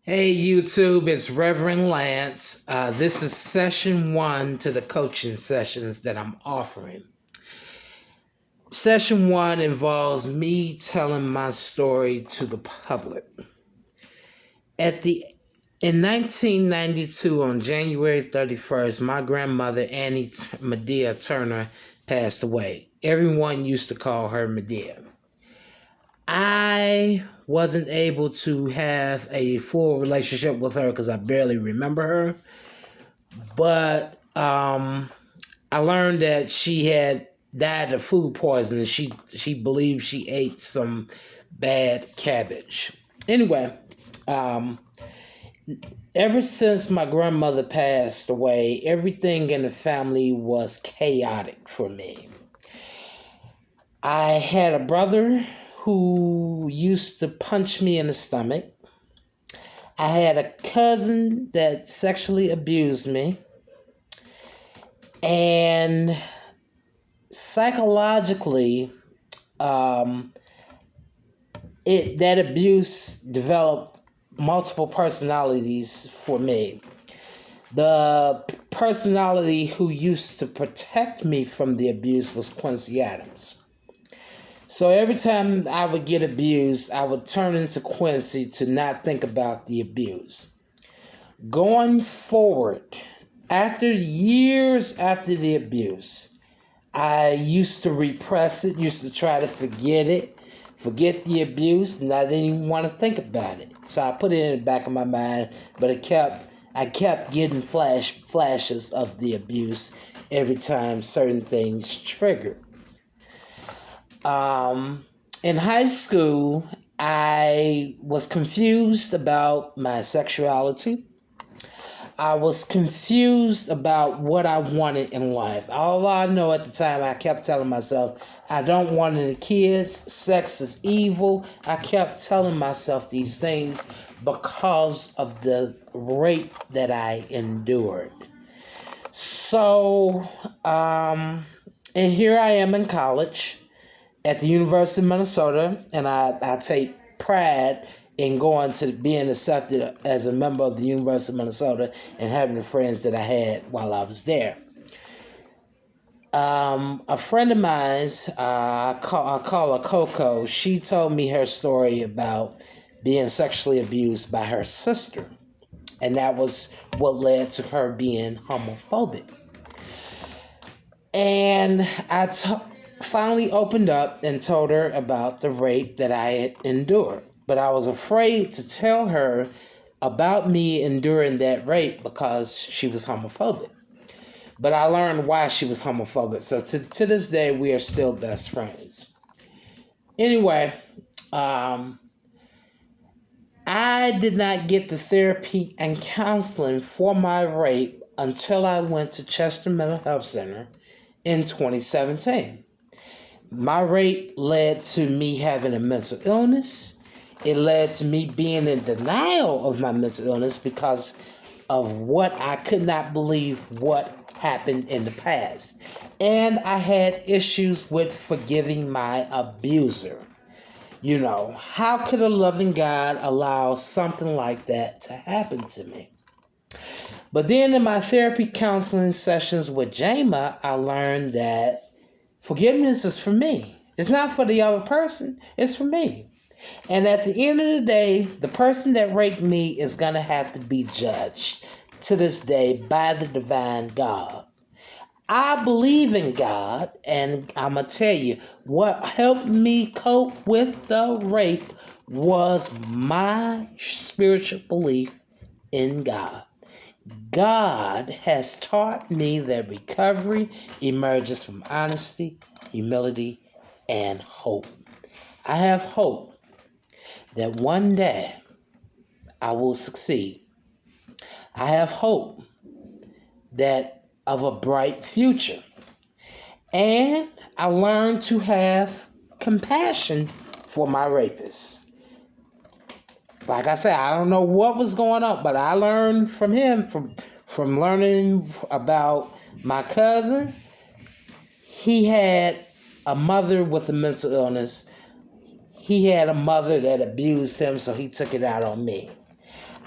Hey YouTube, it's Reverend Lance. This is session one to the coaching sessions that I'm offering. Session one involves me telling my story to the public. In 1992, on January 31st, my grandmother, Annie Medea Turner, passed away. Everyone used to call her Medea. I wasn't able to have a full relationship with her because I barely remember her. But I learned that she had died of food poisoning. She believed she ate some bad cabbage. Anyway, um, ever since my grandmother passed away, everything in the family was chaotic for me. I had a brother who used to punch me in the stomach. I had a cousin that sexually abused me. And psychologically, um, that abuse developed multiple personalities for me. The personality who used to protect me from the abuse was Quincy Adams. So every time I would get abused, I would turn into Quincy to not think about the abuse. Going forward, after years after the abuse, I used to repress it, used to try to forget the abuse, and I didn't even want to think about it. So I put it in the back of my mind, but I kept getting flashes of the abuse every time certain things triggered. In high school, I was confused about my sexuality. I was confused about what I wanted in life. All I know at the time, I kept telling myself, I don't want any kids. Sex is evil. I kept telling myself these things because of the rape that I endured. So, and here I am in college at the University of Minnesota, and I take pride in going to being accepted as a member of the University of Minnesota and having the friends that I had while I was there. A friend of mine's, I call her Coco, she told me her story about being sexually abused by her sister, and that was what led to her being homophobic. And finally opened up and told her about the rape that I had endured. But I was afraid to tell her about me enduring that rape because she was homophobic. But I learned why she was homophobic. So to this day, we are still best friends. Anyway, I did not get the therapy and counseling for my rape until I went to Chester Mental Health Center in 2017. My rape led to me having a mental illness. It led to me being in denial of my mental illness because of what I could not believe what happened in the past. And I had issues with forgiving my abuser. You know, how could a loving God allow something like that to happen to me? But then in my therapy counseling sessions with Jama, I learned that forgiveness is for me. It's not for the other person. It's for me. And at the end of the day, the person that raped me is going to have to be judged to this day by the divine God. I believe in God, and I'm going to tell you what helped me cope with the rape was my spiritual belief in God. God has taught me that recovery emerges from honesty, humility, and hope. I have hope that one day I will succeed. I have hope that of a bright future. And I learned to have compassion for my rapists. Like I said, I don't know what was going on, but I learned from him, from learning about my cousin. He had a mother with a mental illness. He had a mother that abused him, so he took it out on me.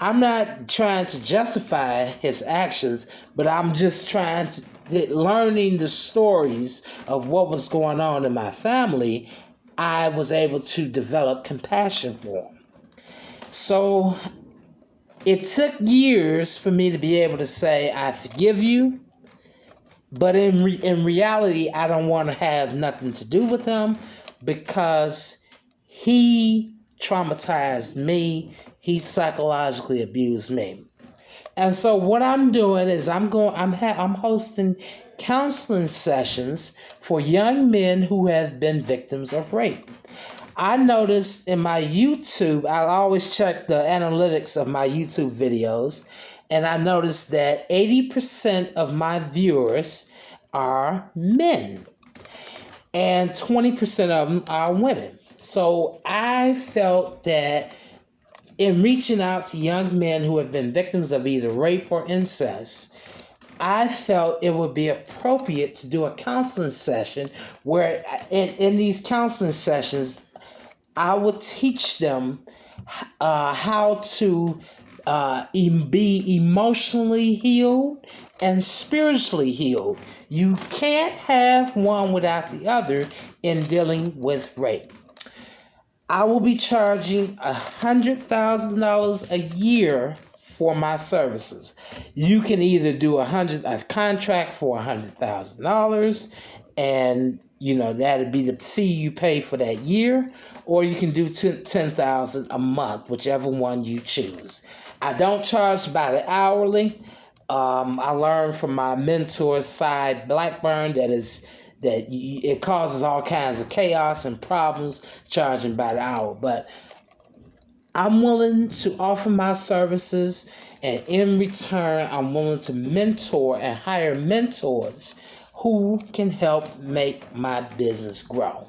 I'm not trying to justify his actions, but I'm just trying to learning the stories of what was going on in my family. I was able to develop compassion for him. So it took years for me to be able to say, I forgive you, but in reality, I don't want to have nothing to do with him because he traumatized me. He psychologically abused me. And so what I'm doing is I'm hosting counseling sessions for young men who have been victims of rape. I noticed in my YouTube, I always check the analytics of my YouTube videos, and I noticed that 80% of my viewers are men and 20% of them are women. So I felt that in reaching out to young men who have been victims of either rape or incest, I felt it would be appropriate to do a counseling session where in these counseling sessions, I would teach them how to be emotionally healed and spiritually healed. You can't have one without the other in dealing with rape. I will be charging $100,000 a year for my services. You can either do a contract for $100,000, and that'd be the fee you pay for that year, or you can do $10,000 a month, whichever one you choose. I don't charge by the hourly. I learned from my mentor, Cy Blackburn, that it causes all kinds of chaos and problems charging by the hour. But I'm willing to offer my services, and in return, I'm willing to mentor and hire mentors who can help make my business grow.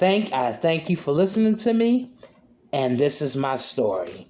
I thank you for listening to me, and this is my story.